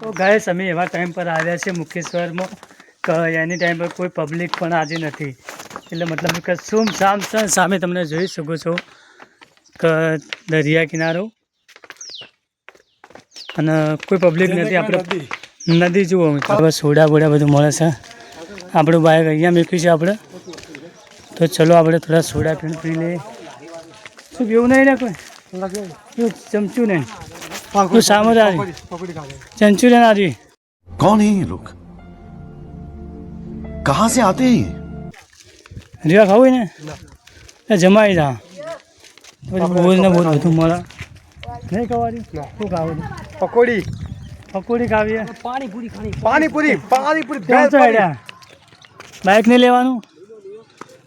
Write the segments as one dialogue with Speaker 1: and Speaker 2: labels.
Speaker 1: તો ગાઈસ અમે એવા ટાઈમ પર આવ્યા છે મુકેશ્વરમાં કે એની ટાઈમ પર કોઈ પબ્લિક પણ આજે નથી, એટલે મતલબ કે સુમસામ સામે તમને જોઈ શકો છો કે દરિયા કિનારો અને કોઈ પબ્લિક નથી. આપણે નદી જુઓ મિત્રો, સોડા બોડા બધું મળે છે. આપણું બાઇક અહીંયા મૂક્યું છે આપણે, તો ચલો આપણે થોડા સોડા પી લઈએ. શું પીવું નહીં ને કોઈ ચમચું નહીં સામર चंचू लेना जी।
Speaker 2: कौन है ये लोग, कहाँ से आते हैं ये?
Speaker 1: રીવા ખાવું ને જમાઈ જા બોલ ને બોલ બધું મળે નહીં ખાવાની. શું ખાવું?
Speaker 3: પકોડી
Speaker 1: પકોડી ખાવી,
Speaker 3: પાણીપુરી
Speaker 1: બાઇક નહીં લેવાનું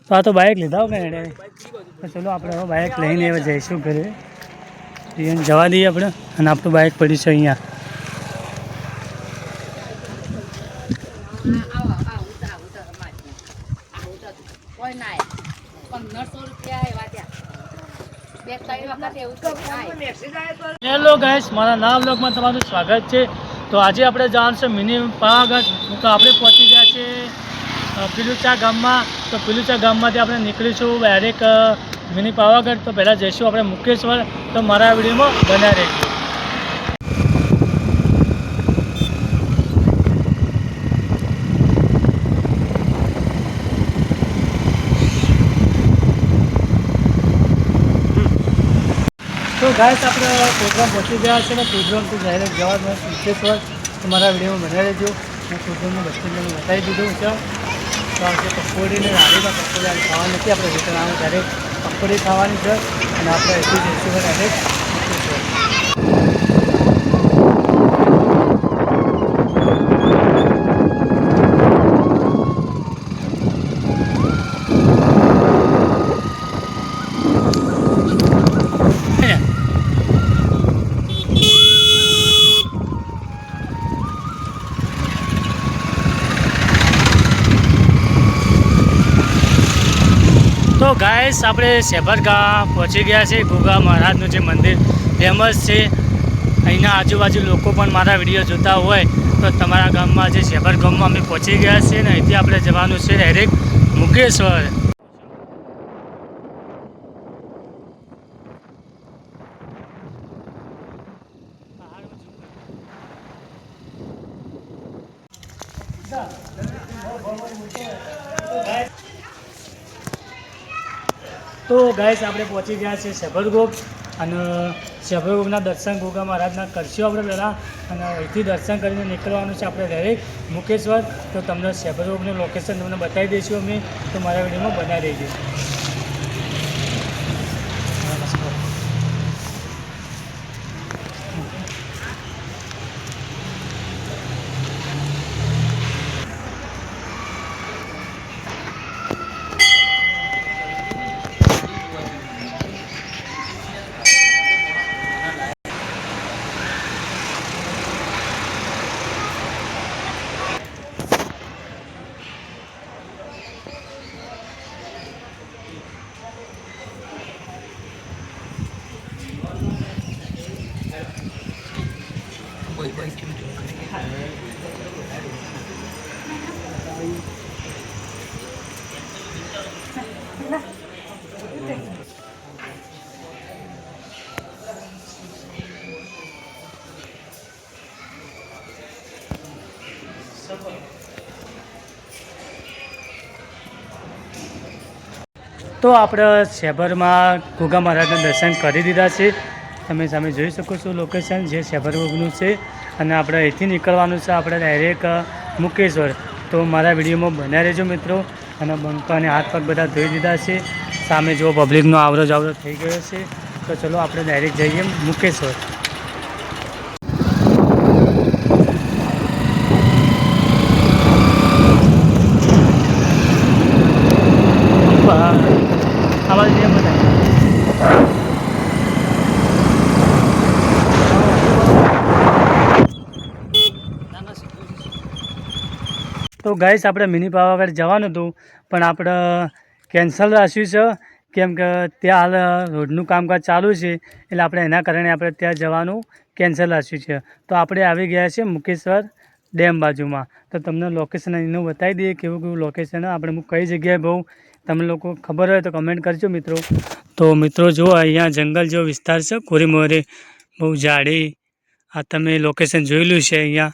Speaker 1: તો આ તો બાઇક લીધા હો કઈ તો ચલો આપણે હવે બાઇક લઈને હવે જઈશું ઘરે. એને જવા દઈએ આપણે, અને આપણું બાઇક પડ્યું છે અહીંયા. હેલો ગાઈસ, મારા નવા બ્લોગમાં તમારું સ્વાગત છે. તો આજે આપણે જવાનું છે મિની પાવાગઢ. તો આપણે પહોંચી ગયા છે પિલુચા ગામમાં. તો પિલુચા ગામમાંથી આપણે નીકળીશું ડાયરેક્ટ મિની પાવાગઢ. તો પહેલાં જઈશું આપણે મુકેશ્વર. તો મારા વિડીયોમાં બન્યા રહેજો. તો ગાઈસ આપણે પ્રોગ્રામ પહોંચી ગયા છે ને પ્રોગ્રામથી ડાયરેક્ટ જવાનું મુકેશ્વર. તો મારા વિડીયોમાં બન્યા રહેજો. મેં પ્રોગ્રામનું બસ સ્ટેન્ડ બતાવી દીધું છે. તો આજે પકોડીને રાડીમાં પકોડી આજે ખાવાની નથી, આપણે રિટર્ન આવે ત્યારે પકોડી ખાવાની છે. અને આપણે અહીંથી જઈશું ડાયરેક્ટ મુકેશ્વર. તો ગાઈસ આપણે શેભર ગામ પહોંચી ગયા છે. ગોગા મહારાજનું જે મંદિર ફેમસ છે, અહીંના આજુબાજુ લોકો પણ મારા વિડીયો જોતા હોય તો તમારા ગામમાં જે શેભર ગામમાં અમે પહોંચી ગયા છીએ ને અહીંથી આપણે જવાનું છે ડાયરેક્ટ મુકેશ્વર. તો ગાઈસ આપણે પહોંચી ગયા છીએ શેભરગોગ, અને શેભરગોગના દર્શન ગોગા મહારાજના કરશું આપણે પહેલાં, અને અહીંથી દર્શન કરીને નીકળવાનું છે આપણે ડાયરેક્ટ મુકેશ્વર. તો તમને શેભરગોગનું લોકેશન તમને બતાવી દઈશું અમે, તો મારા વિડીયોમાં બનાવી દેજો. તો આપણે શેભરમાં ગોગા મહારાજના દર્શન કરી દીધા છે. તમે સામે જોઈ શકો છો લોકેશન જે શેભરગોગનું છે, અને આપણે અહીંથી નીકળવાનું છે આપણે ડાયરેક્ટ મુકેશ્વર. તો મારા વિડીયોમાં બન્યા રહેજો મિત્રો. અને બંકા અને હાથ પગ બધા ધોઈ દીધા છે. સામે જો પબ્લિકનો આવરો જાવરો થઈ ગયો છે. તો ચલો આપણે ડાયરેક્ટ જઈએ મુકેશ્વર. આવાજ જેમ બધા તો ગાઈસ આપણે મિની પાવાગઢ જવાનું હતું, પણ આપણે કેન્સલ રાખ્યું છે, કેમ કે ત્યાં હાલ રોડનું કામકાજ ચાલુ છે, એટલે આપણે એના કારણે આપણે ત્યાં જવાનું કેન્સલ રાખ્યું છે. તો આપણે આવી ગયા છે મુકેશ્વર ડેમ બાજુમાં. તો તમને લોકેશન અહીંનું બતાવી દઈએ કેવું કેવું લોકેશન આપણે કઈ જગ્યાએ બહુ તમને લોકો ખબર હોય તો કમેન્ટ કરજો મિત્રો. તો મિત્રો જુઓ અહીંયા જંગલ જેવો વિસ્તાર છે, કોરીમોરે બહુ ઝાડી. આ તમે લોકેશન જોયેલું છે અહીંયા.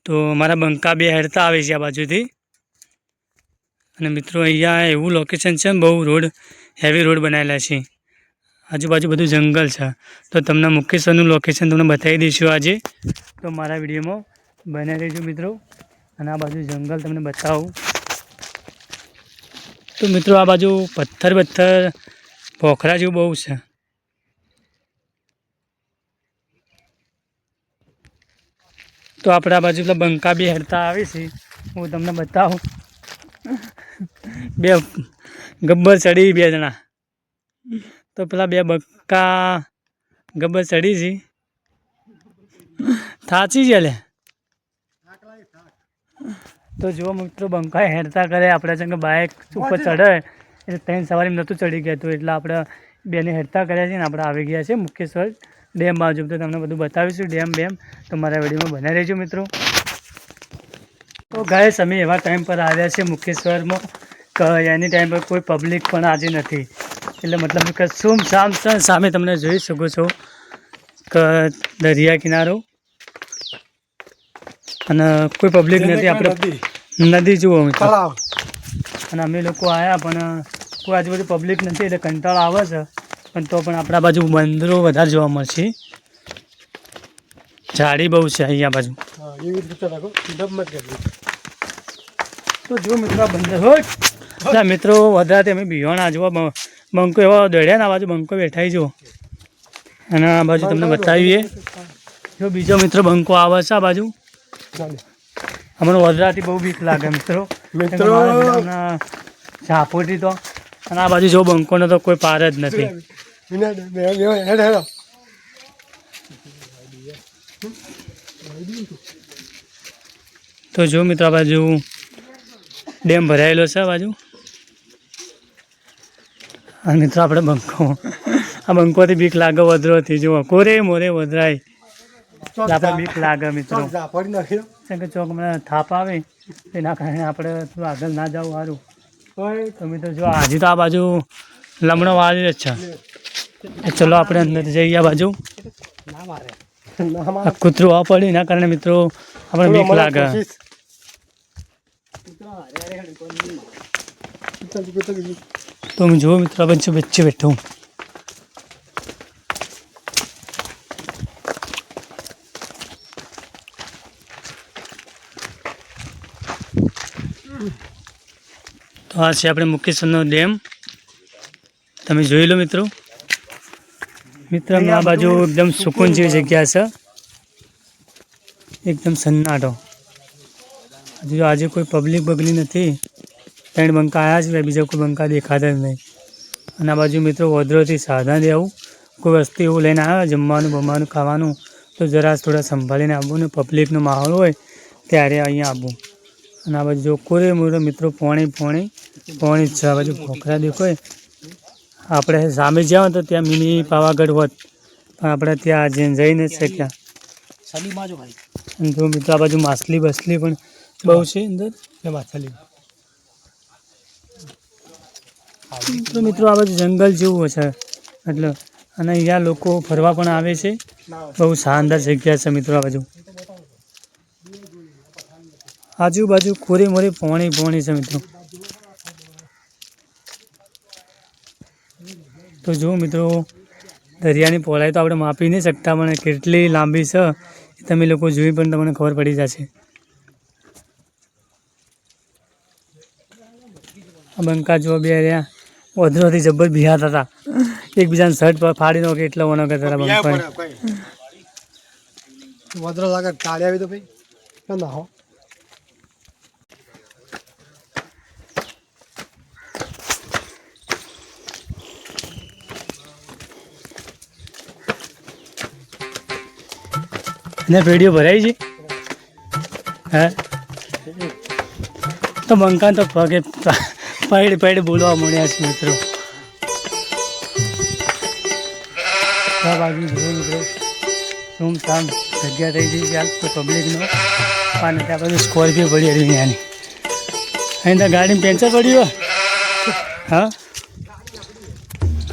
Speaker 1: તો મારા બંકા બે હેરતા આવે છે આ બાજુથી. અને મિત્રો અહીંયા એવું લોકેશન છે, બહુ રોડ હેવી રોડ બનાવેલા છે, આજુબાજુ બધું જંગલ છે. તો તમને મુકેશ્વરનું લોકેશન તમને બતાવી દઈશું આજે. તો મારા વિડીયોમાં બને રહેજો મિત્રો. અને આ બાજુ જંગલ તમને બતાવું. તો મિત્રો આ બાજુ પથ્થર પોખરા જેવું બહુ છે. તો આપણે આ બાજુ પેલા બંકા બે હેરતા આવે છે, હું તમને બતાવું. બે ગબ્બર ચડી 2 જણા. તો પેલા 2 બંકા ગબ્બર ચડી છે, થાચી છે લે. તો જુઓ મિત્રો બંકા હેરતા કરે, આપણે છે કે બાઇક ઉપર ચડે એટલે 3 સવારી નહોતું ચડી ગયા હતું, એટલે આપણે બેને હેરતા કર્યા છે ને આપણે આવી ગયા છે મુકેશ્વર ડેમ બાજુ. તો તમને બધું બતાવીશું ડેમ. તો મારા વિડીયોમાં બના રહેજો મિત્રો. તો ગાઈસ અમે એવા ટાઈમ પર આવ્યા છે મુકેશ્વરમાં કે એની ટાઈમ પર કોઈ પબ્લિક પણ આજે નથી. એટલે મતલબ કે સુમસામ છે. સામે તમને જોઈ શકો છો કે દરિયા કિનારો અને કોઈ પબ્લિક નથી. આપણે નદી જુઓ મિત્રો. અને અમે લોકો આવ્યા પણ કોઈ આજુબાજુ પબ્લિક નથી એટલે કંટાળો આવે છે. પણ તો પણ આપણા બાજુ બંદરો વધારે જોવા મળશે, ઝાડી બહુ છે અહીંયા બાજુ. તો જો મિત્રો બંદર હોય મિત્રો વધારે અમે બિહોણા જોવા બંકો એવા દોડ્યા ને આ બાજુ બંકો બેઠા જો. અને આ બાજુ તમને બતાવીએ જો બીજો મિત્રો બંકો આવે છે આ બાજુ. અમને વડરાથી બહુ બીક લાગે મિત્રો. ઝાપોટી તો અને આ બાજુ જો બંકોનો તો કોઈ પાર જ નથી. તો જો મિત્રો આ બાજુ ડેમ ભરાયેલો છે આ બાજુ. અને મિત્રો આપણે આ બંકોથી બીક લાગે, વદરોથી જુઓ કોરે મોરે વદરાય આપણે બીક લાગે મિત્રો. કેમ કે ચોક મને થાપ આવે એના કારણે આપણે થોડું આગળ ના જવું સારું. તો મિત્રો જો આજે તો આ બાજુ લમણો વાળી જ છે. ચલો આપણે અંદર જઈએ આ બાજુ. કૂતરું આ પડ્યું એના કારણે મિત્રો આપણે બીક લાગે. તો હું જોઉં મિત્રો વચ્ચે બેઠો હું. તો આ છે આપણે મુકેશ્વરનો ડેમ, તમે જોઈ લો મિત્રો. મિત્રો આ બાજુ એકદમ સુકૂન જેવી જગ્યા છે, એકદમ સન્નાટો. હજુ આજે કોઈ પબ્લિક બગલી નથી. 3 બંકા આવ્યા છે, બીજા કોઈ બંકા દેખાતા જ નહીં. અને આ બાજુ મિત્રો વડરોથી સાધન લેવું, કોઈ વસ્તુ એવું લઈને આવે જમવાનું ખાવાનું તો જરા થોડા સંભાળીને આવવું. ને પબ્લિકનો માહોલ હોય ત્યારે અહીંયા આવવું. અને આ બાજુ જો કોરે મોરે મિત્રો પોણી જ છે. આ બાજુ પોખરા દેખાય. આપણે સામે જાઓ તો ત્યાં મિની પાવાગઢ હોત, પણ આપણે ત્યાં જઈ નથી શક્યા. અને જો મિત્રો આ બાજુ માછલી પણ બહુ છે અંદર. તો મિત્રો આ બાજુ જંગલ જેવું છે એટલે. અને અહીંયા લોકો ફરવા પણ આવે છે. બહુ શાનદાર જગ્યા છે મિત્રો. આ બાજુ આજુબાજુ કોરી મોરી પોણી છે મિત્રો. તો જો મિત્રો દરિયાની પહોળાઈ તો આપણે માપી નહીં શકતા, પણ કેટલી લાંબી છે એ તમે લોકો જોઈ પણ તમને ખબર પડી જશે. આ બંકા જો બે રહ્યા વધરોથી જબ્બર બિહાતા હતા, એકબીજાને શર્ટ પર ફાડી નાખે એટલો વનો કરતા હતા બંકા.
Speaker 3: વદરો લાગે કાળી આવી તો ભાઈ ના હો.
Speaker 1: ને વિડીયો ભરાઈ છે હે તો બંકા તો પગે પૈડ બોલવા મળ્યા છે મિત્રો. બાજુ મિત્રો સુમસામ જગ્યા થઈ ગઈ છે હાલ તો પબ્લિકનો. અને ત્યાં બધું સ્કોર્પિયો પડી હતી ત્યાંની. અહીં ત્યાં ગાડીમાં પેન્ચર પડ્યું હા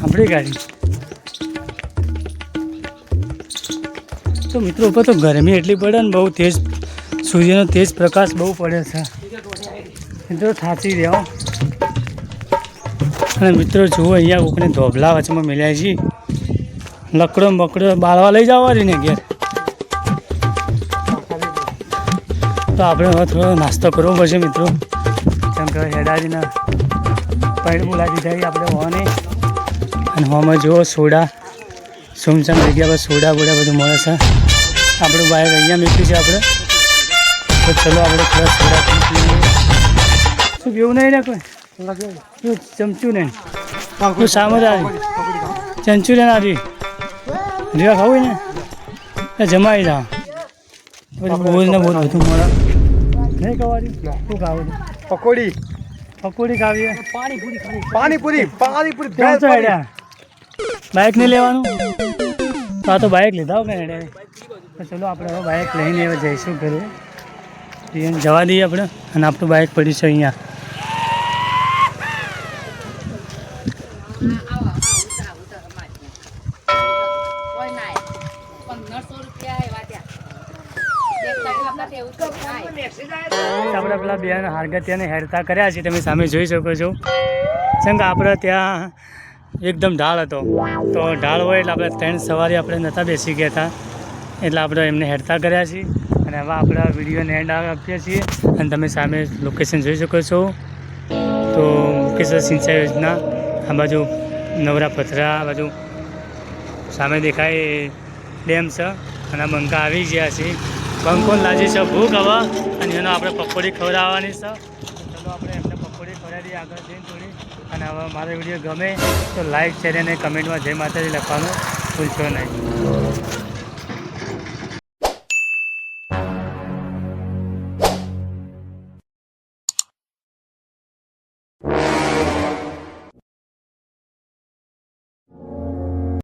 Speaker 1: આપણી ગાડી. તો મિત્રો ઉપર તો ગરમી એટલી પડે ને બહુ તેજ સૂર્યનો તેજ પ્રકાશ બહુ પડે છે. મિત્રો થાચી રહ્યા. અને મિત્રો જુઓ અહીંયા કોકને ધોબલા વચમાં મળ્યા છીએ. લકડો બકડો બાળવા લઈ જવા ને ઘેર. તો આપણે હવે થોડો નાસ્તો કરવો પડશે મિત્રો. કેમ કે હેડાજીના પૈડ બોલાવી દીધા આપણે હોને. અને હોમાં જુઓ સોડા સુમસામ જગ્યા પર સોડા બોડા બધું મળે છે. આપણું બાઇક અહીંયા મૂક્યું છે આપણે. તો ચલો આપણે થોડા સોડા પીએ. શું કેવું નહીં ને કોઈ ચમચું નહીં તું સામે જ આવી ચંચું ને આવી રીવા ખાવું ને જમાઈ જા પછી બોલ ને બહુ બધું મળે નહીં ખાવાની શું ખાવું
Speaker 3: પકોડી
Speaker 1: પકોડી ખાવીએ
Speaker 3: પાણીપુરી
Speaker 1: ક્યાં છો હેડ્યા બાઇક નહીં લેવાનું તો આ તો બાઇક લીધા કે હેડ્યા તો ચલો આપણે હવે બાઇક લઈને હવે જઈશું ઘરે એને જવા દઈએ આપણે. અને આપણું બાઇક પડ્યું છે અહીંયા. આપણે પેલા બેન હારગત્યાને હેરતા કર્યા છે તમે સામે જોઈ શકો છો. જેમ કે આપણે ત્યાં એકદમ ઢાળ હતો તો ઢાળ હોય એટલે આપણે ત્રણ સવારે આપણે નહોતા બેસી ગયા હતા એટલે આપણે એમને હેરતા કર્યા છીએ. અને હવે આપણે વિડીયોને એન્ડ આપીએ છીએ. અને તમે સામે લોકેશન જોઈ શકો છો. તો મુકેશ્વર સિંચાઈ યોજના આ બાજુ નવરા પથરા આ બાજુ સામે દેખાય ડેમ છે. અને બંકા આવી ગયા છે. બંકો લાજી છે ભૂખ હવે અને એનો આપણે પકોડી ખવડાવવાની છે. ચલો આપણે એમને પકોડી ખવડાવી આગળ જઈને થોડી. અને હવે મારો વિડીયો ગમે તો લાઈક શેર અને કમેન્ટમાં જય માતાજી લખવાનું ભૂલશો નહીં.